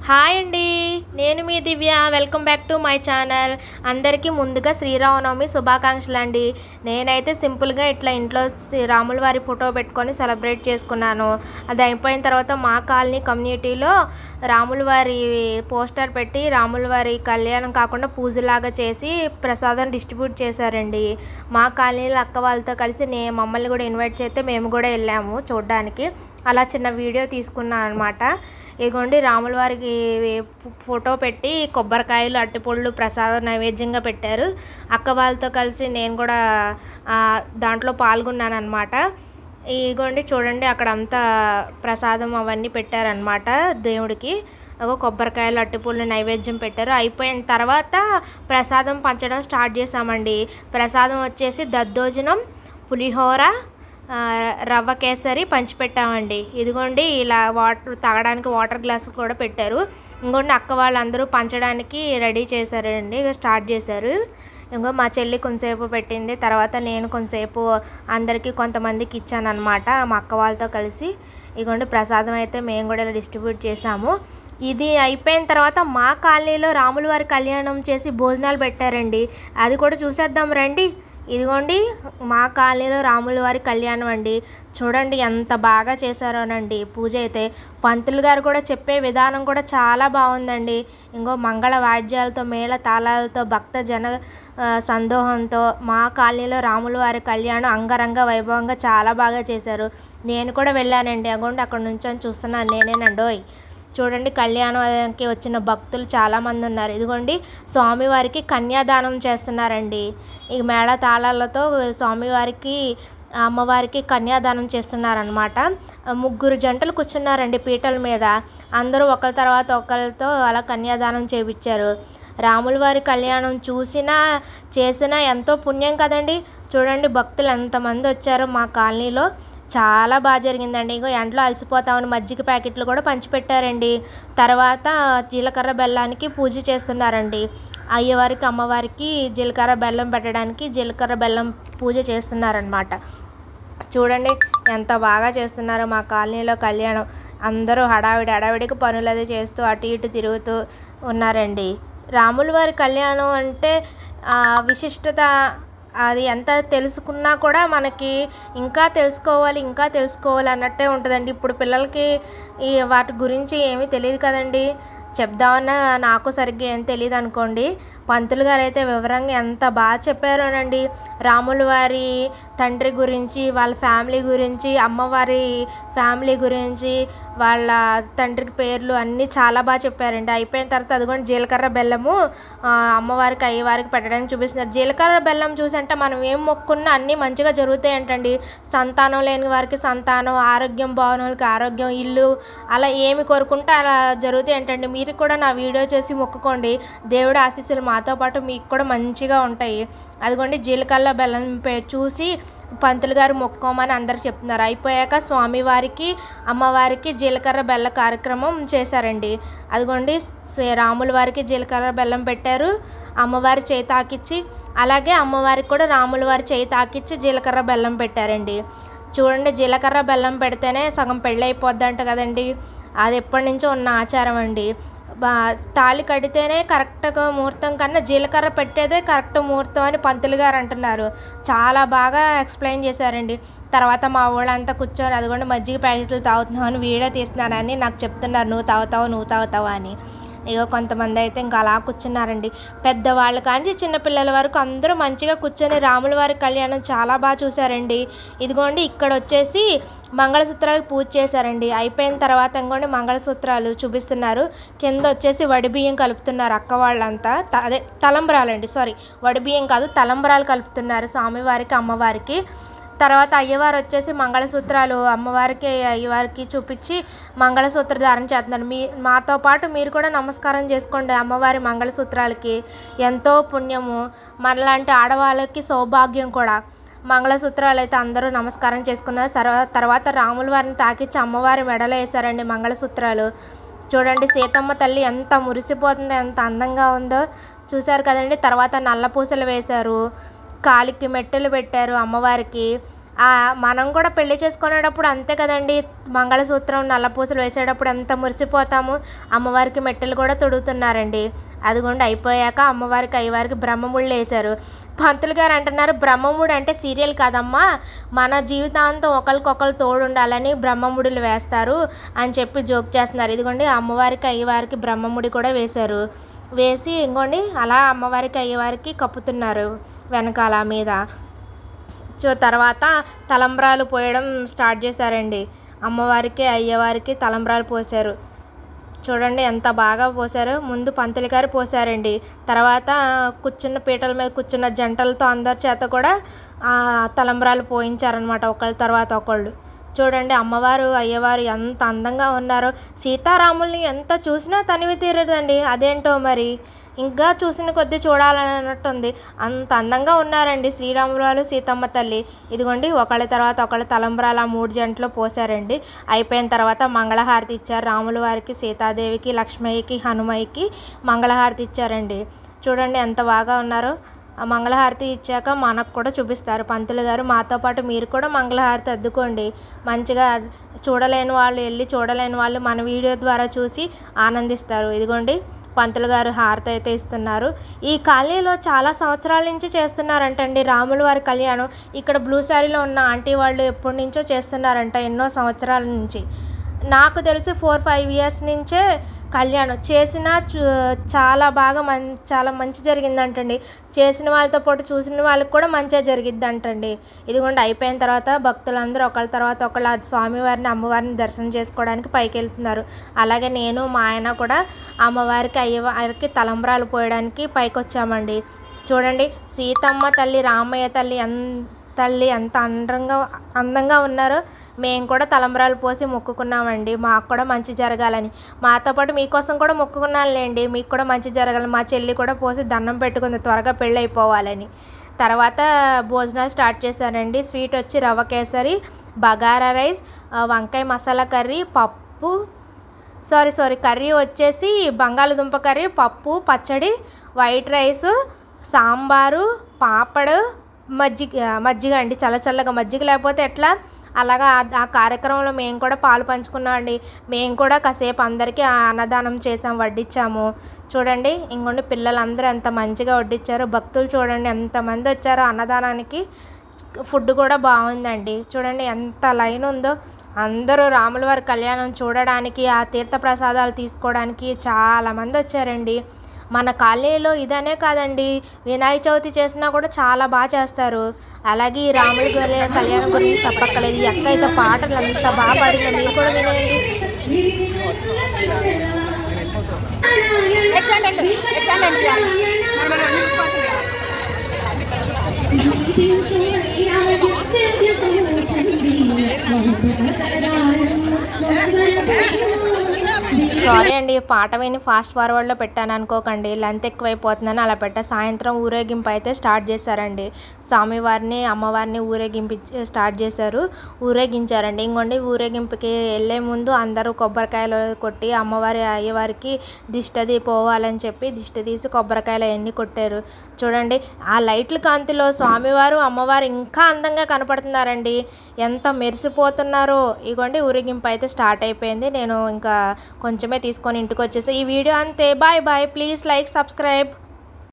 Hi అండి, నేను మీ Divya. Welcome back to my channel. అందరికీ ముందుగా శ్రీరామనవమి శుభాకాంక్షలు అండి. నేనైతే సింపుల్గా ఇట్లా ఇంట్లో రాముల వారి ఫోటో పెట్టుకొని సెలబ్రేట్ చేసుకున్నాను. అది అయిపోయిన తర్వాత మా కాలనీ కమ్యూనిటీలో రాముల వారి పోస్టర్ పెట్టి రాముల వారి కళ్యాణం కాకుండా పూజలాగా చేసి ప్రసాదం డిస్ట్రిబ్యూట్ చేశారండి. మా కాలనీలో అక్క వాళ్ళతో కలిసి మమ్మల్ని కూడా ఇన్వైట్ చేస్తే మేము కూడా వెళ్ళాము చూడడానికి. అలా చిన్న వీడియో తీసుకున్నాను అనమాట. ఇదిగోండి రాముల వారికి ఫోటో పెట్టి కొబ్బరికాయలు అరటిపళ్ళు ప్రసాదం నైవేద్యంగా పెట్టారు. అక్క వాళ్ళతో కలిసి నేను కూడా దాంట్లో పాల్గొన్నాను అనమాట. ఇదిగోండి చూడండి, అక్కడ అంతా ప్రసాదం అవన్నీ పెట్టారనమాట దేవుడికి. కొబ్బరికాయలు అరటిపళ్ళు నైవేద్యం పెట్టారు. అయిపోయిన తర్వాత ప్రసాదం పంచడం స్టార్ట్ చేసామండి. ప్రసాదం వచ్చేసి దద్దోజనం, పులిహోర, రవ్వ కేసరి పంచిపెట్టామండి. ఇదిగోండి ఇలా తాగడానికి వాటర్ గ్లాసులు కూడా పెట్టారు. ఇంకోండి అక్క వాళ్ళందరూ పంచడానికి రెడీ చేశారండి, స్టార్ట్ చేశారు. ఇంకో మా చెల్లి కొంతసేపు పెట్టింది, తర్వాత నేను కొంతసేపు అందరికీ కొంతమందికి ఇచ్చాను అనమాట మా అక్క వాళ్ళతో కలిసి. ఇదిగోండి ప్రసాదం అయితే మేము కూడా ఇలా డిస్ట్రిబ్యూట్ చేసాము. ఇది అయిపోయిన తర్వాత మా కాలనీలో రాముల వారి కళ్యాణం చేసి భోజనాలు పెట్టారండి. అది కూడా చూసేద్దాం రండి. ఇదిగోండి మా కాలనీలో రాముల వారి కళ్యాణం అండి. చూడండి ఎంత బాగా చేశారోనండి పూజ అయితే. పంతులు గారు కూడా చెప్పే విధానం కూడా చాలా బాగుందండి. ఇంకో మంగళ వాయిద్యాలతో మేళ తాళాలతో భక్త జన సందోహంతో మా కాలనీలో రాముల వారి కళ్యాణం అంగరంగ వైభవంగా చాలా బాగా చేశారు. నేను కూడా వెళ్ళానండి. అగోండి అక్కడ నుంచి చూస్తున్నాను నేనేనండోయ్. చూడండి కళ్యాణానికి వచ్చిన భక్తులు చాలామంది ఉన్నారు. ఇదిగోండి స్వామివారికి కన్యాదానం చేస్తున్నారండి. ఈ మేళ తాళాలతో స్వామివారికి అమ్మవారికి కన్యాదానం చేస్తున్నారనమాట. 3 జంటలు కూర్చున్నారండి పీటల మీద. అందరూ ఒకరి తర్వాత ఒకరితో అలా కన్యాదానం చేయించారు. రాముల వారి కళ్యాణం చూసినా చేసినా ఎంతో పుణ్యం కదండి. చూడండి భక్తులు ఎంతమంది వచ్చారో మా కాలనీలో. చాలా బాగా జరిగిందండి. ఇంకో ఎండలో అలసిపోతామని మజ్జిగ ప్యాకెట్లు కూడా పంచిపెట్టారండి. తర్వాత జీలకర్ర బెల్లానికి పూజ చేస్తున్నారండి. అయ్యవారికి అమ్మవారికి జీలకర్ర బెల్లం పెట్టడానికి జీలకర్ర బెల్లం పూజ చేస్తున్నారనమాట. చూడండి ఎంత బాగా చేస్తున్నారో మా కాలనీలో కళ్యాణం. అందరూ హడావిడికి పనులది చేస్తూ అటు ఇటు తిరుగుతూ ఉన్నారండి. రాముల వారి కళ్యాణం అంటే విశిష్టత అది ఎంత తెలుసుకున్నా కూడా మనకి ఇంకా తెలుసుకోవాలి అన్నట్టే ఉంటుందండి. ఇప్పుడు పిల్లలకి వాటి గురించి ఏమీ తెలియదు కదండి. చెప్దామన్నా నాకు సరిగ్గా ఏం తెలియదు అనుకోండి. పంతులు గారు అయితే వివరంగా ఎంత బాగా చెప్పారోనండి. రాముల వారి తండ్రి గురించి, వాళ్ళ ఫ్యామిలీ గురించి, అమ్మవారి ఫ్యామిలీ గురించి, వాళ్ళ తండ్రికి పేర్లు అన్నీ చాలా బాగా చెప్పారండి. అయిపోయిన తర్వాత అదిగోండి జీలకర్ర బెల్లము అమ్మవారికి అయ్యవారికి పెట్టడానికి చూపిస్తున్నారు. జీలకర్ర బెల్లం చూసంటే మనం ఏం మొక్కున్నా అన్నీ మంచిగా జరుగుతాయి అంటండి. సంతానం లేని వారికి సంతానం, ఆరోగ్యం బాగున్న వాళ్ళకి ఆరోగ్యం, ఇల్లు, అలా ఏమి కోరుకుంటే అలా జరుగుతాయి అంటండి. మీరు కూడా నా వీడియో చేసి మొక్కుకోండి. దేవుడి ఆశీస్సులు మాతో పాటు మీకు కూడా మంచిగా ఉంటాయి. అదిగోండి జీలకర్ర బెల్లం చూసి పంతులు గారు మొక్కోమని అందరు చెప్తున్నారు. అయిపోయాక స్వామివారికి అమ్మవారికి జీలకర్ర బెల్ల కార్యక్రమం చేశారండి. అదిగోండి రాముల వారికి జీలకర్ర బెల్లం పెట్టారు, అమ్మవారి చేయి తాకిచ్చి, అలాగే అమ్మవారికి కూడా రాముల వారి చేయి తాకిచ్చి జీలకర్ర బెల్లం పెట్టారండి. చూడండి జీలకర్ర బెల్లం పెడితేనే సగం పెళ్ళి అయిపోద్దంట కదండి. అది ఎప్పటి నుంచో ఉన్న ఆచారం అండి. తాళి కడితేనే కరెక్ట్గా ముహూర్తం కన్నా జీలకర్ర పెట్టేదే కరెక్ట్ ముహూర్తం అని పంతులు గారు అంటున్నారు. చాలా బాగా ఎక్స్ప్లెయిన్ చేశారండి. తర్వాత మా వాళ్ళంతా కూర్చొని అదిగోండి మజ్జిగ ప్యాకెట్లు తాగుతున్నావు అని వీడియో తీస్తున్నానని నాకు చెప్తున్నారు, నువ్వు తాగుతావు అని. ఇగో కొంతమంది అయితే ఇంకా అలా కూర్చున్నారండి. పెద్దవాళ్ళు కానీ చిన్నపిల్లల వరకు అందరూ మంచిగా కూర్చొని రాముల వారి కళ్యాణం చాలా బాగా చూశారండి. ఇదిగోండి ఇక్కడ వచ్చేసి మంగళసూత్రాలకు పూజ చేశారండి. అయిపోయిన తర్వాత ఇంకోండి మంగళసూత్రాలు చూపిస్తున్నారు. కింద వచ్చేసి వడిబియ్యం కలుపుతున్నారు అక్క వాళ్ళంతా. అదే తలంబ్రాలండి, వడిబియ్యం కాదు, తలంబ్రాలు కలుపుతున్నారు స్వామివారికి అమ్మవారికి. తర్వాత అయ్యవారు వచ్చేసి మంగళసూత్రాలు అమ్మవారికి అయ్యవారికి చూపించి మంగళసూత్ర ధారణ చేస్తున్నారు. మాతో పాటు మీరు కూడా నమస్కారం చేసుకోండి అమ్మవారి మంగళసూత్రాలకి. ఎంతో పుణ్యము, మనలాంటి ఆడవాళ్ళకి సౌభాగ్యం కూడా. మంగళసూత్రాలు అయితే అందరూ నమస్కారం చేసుకున్నారు. తర్వాత రాముల వారిని తాకిచ్చి అమ్మవారి మెడలో వేశారండి మంగళసూత్రాలు. చూడండి సీతమ్మ తల్లి ఎంత మురిసిపోతుందో, ఎంత అందంగా ఉందో చూశారు కదండి. తర్వాత నల్ల పూసలు వేశారు, కాలికి మెట్టెలు పెట్టారు అమ్మవారికి. మనం కూడా పెళ్లి చేసుకునేటప్పుడు అంతే కదండి, మంగళసూత్రం నల్లపూసలు వేసేటప్పుడు ఎంత మురిసిపోతాము. అమ్మవారికి మెట్టెలు కూడా తొడుగుతున్నారండి. అదిగోండి అయిపోయాక అమ్మవారికి అయ్యవారికి బ్రహ్మముళ్ళు వేశారు. పంతులు గారు అంటున్నారు, బ్రహ్మముడి అంటే సీరియల్ కాదమ్మా, మన జీవితాంతం ఒకరికొకరు తోడు ఉండాలని బ్రహ్మముడులు వేస్తారు అని చెప్పి జోక్ చేస్తున్నారు. ఇదిగోండి అమ్మవారికి అయ్యవారికి బ్రహ్మముడి కూడా వేశారు. వేసి ఇంకోండి అలా అమ్మవారికి అయ్యవారికి కప్పుతున్నారు వెనకాల మీద. తర్వాత తలంబ్రాలు పోయడం స్టార్ట్ చేశారండి. అమ్మవారికి అయ్యవారికి తలంబ్రాలు పోసారు. చూడండి ఎంత బాగా పోసారో. ముందు పంతులు గారు పోసారండి. తర్వాత కూర్చున్న పీటల మీద కూర్చున్న జంటలతో అందరి చేత కూడా తలంబ్రాలు పోయించారనమాట, ఒకళ్ళ తర్వాత ఒకళ్ళు. చూడండి అమ్మవారు అయ్యవారు ఎంత అందంగా ఉన్నారో. సీతారాముల్ని ఎంత చూసినా తనివి తీరదండి. అదేంటో మరి ఇంకా చూసిన కొద్దీ చూడాలన్నట్టుంది. అంత అందంగా ఉన్నారండి శ్రీరాములు వారు సీతమ్మ తల్లి. ఇదిగోండి ఒకళ్ళ తర్వాత ఒకళ్ళ తలంబ్రాలు 3 జంటలు పోసారండి. అయిపోయిన తర్వాత మంగళహారతి ఇచ్చారు. రాముల వారికి, సీతాదేవికి, లక్ష్మయ్యకి, హనుమయ్యకి మంగళహారతి ఇచ్చారండి. చూడండి ఎంత బాగా ఉన్నారో. ఆ మంగళహారతి ఇచ్చాక మనకు కూడా చూపిస్తారు పంతులు గారు. మాతో పాటు మీరు కూడా మంగళహారతి అద్దుకోండి. మంచిగా చూడలేని వాళ్ళు వెళ్ళి చూడలేని వాళ్ళు మన వీడియో ద్వారా చూసి ఆనందిస్తారు. ఇదిగోండి పంతులు గారు హారతి అయితే ఇస్తున్నారు. ఈ కాలనీలో చాలా సంవత్సరాల నుంచి చేస్తున్నారంటండి రాముల వారి కళ్యాణం. ఇక్కడ బ్లూ శారీలో ఉన్న ఆంటీ వాళ్ళు ఎప్పటి నుంచో చేస్తున్నారంట, ఎన్నో సంవత్సరాల నుంచి. నాకు తెలిసి 4-5 ఇయర్స్ నుంచే కళ్యాణం చేసిన చాలా బాగా చాలా మంచి జరిగిందంటండి. చేసిన వాళ్ళతో పాటు చూసిన వాళ్ళకి కూడా మంచిగా జరిగిద్దంటండి. ఇదిగోండి అయిపోయిన తర్వాత భక్తులందరూ ఒకళ్ళ తర్వాత ఒకళ్ళ స్వామివారిని అమ్మవారిని దర్శనం చేసుకోవడానికి పైకి వెళ్తున్నారు. అలాగే నేను మా ఆయన కూడా అమ్మవారికి అయ్యవారికి తలంబ్రాలు పోయడానికి పైకి వచ్చామండి. చూడండి సీతమ్మ తల్లి, రామయ్య తల్లి ఎంత అందంగా ఉన్నారో. మేము కూడా తలంబ్రాలు పోసి మొక్కుకున్నామండి, మాకు కూడా మంచి జరగాలని. మాతో పాటు మీకోసం కూడా మొక్కుకున్నానులేండి, మీకు కూడా మంచి జరగాలని. మా చెల్లి కూడా పోసి దండం పెట్టుకుంది త్వరగా పెళ్ళి అయిపోవాలని. తర్వాత భోజనాలు స్టార్ట్ చేశారండి. స్వీట్ వచ్చి రవ్వ కేసరి, బగారా రైస్, వంకాయ మసాలా కర్రీ, పప్పు కర్రీ వచ్చేసి బంగాళదుంప కర్రీ, పప్పు, పచ్చడి, వైట్ రైసు, సాంబారు, పాపడు, మజ్జిగ అండి. చల్లగా మజ్జిగ లేకపోతే ఎట్లా, అలాగా ఆ కార్యక్రమంలో మేము కూడా పాలు పంచుకున్నామండి. మేము కూడా కాసేపు అందరికీ అన్నదానం చేసాం, వడ్డించాము. చూడండి ఇంకొండి పిల్లలందరూ ఎంత మంచిగా వడ్డించారో. భక్తులు చూడండి ఎంతమంది వచ్చారో అన్నదానానికి. ఫుడ్ కూడా బాగుందండి. చూడండి ఎంత లైన్ ఉందో. అందరూ రాముల వారి కళ్యాణం చూడడానికి, ఆ తీర్థ ప్రసాదాలు తీసుకోవడానికి చాలామంది వచ్చారండి. మన కాలనీలో ఇదనే కాదండి, వినాయక చవితి చేసినా కూడా చాలా బాగా చేస్తారు. అలాగే ఈ రాముల గారి కళ్యాణం గురించి చెప్పక్కలేదు. ఈ అక్క అయితే పాటలు అంత బాగా పాడిందో మీరు కూడా వినండి. సారీ అండి, పాట విని ఫాస్ట్ ఫార్వర్డ్లో పెట్టాను అనుకోకండి, లెంత్ ఎక్కువైపోతుందని అలా పెట్టా. సాయంత్రం ఊరేగింపు అయితే స్టార్ట్ చేశారండి. స్వామివారిని అమ్మవారిని స్టార్ట్ చేశారు, ఊరేగించారండి. ఇంకోండి ఊరేగింపుకి వెళ్ళే ముందు అందరూ కొబ్బరికాయలు కొట్టి అమ్మవారి అయ్యవారికి దిష్టి పోవాలని చెప్పి దిష్టి తీసి కొబ్బరికాయలు అవన్నీ కొట్టారు. చూడండి ఆ లైట్ల కాంతిలో స్వామివారు అమ్మవారు ఇంకా అందంగా కనపడుతున్నారండి, ఎంత మెరిసిపోతున్నారో. ఇగోండి ఊరేగింపు అయితే స్టార్ట్ అయిపోయింది. నేను ఇంకా కొంచెమే తీసుకొని ఇంటికి వచ్చేసి ఈ వీడియో అంతే. Bye bye. Please like, subscribe.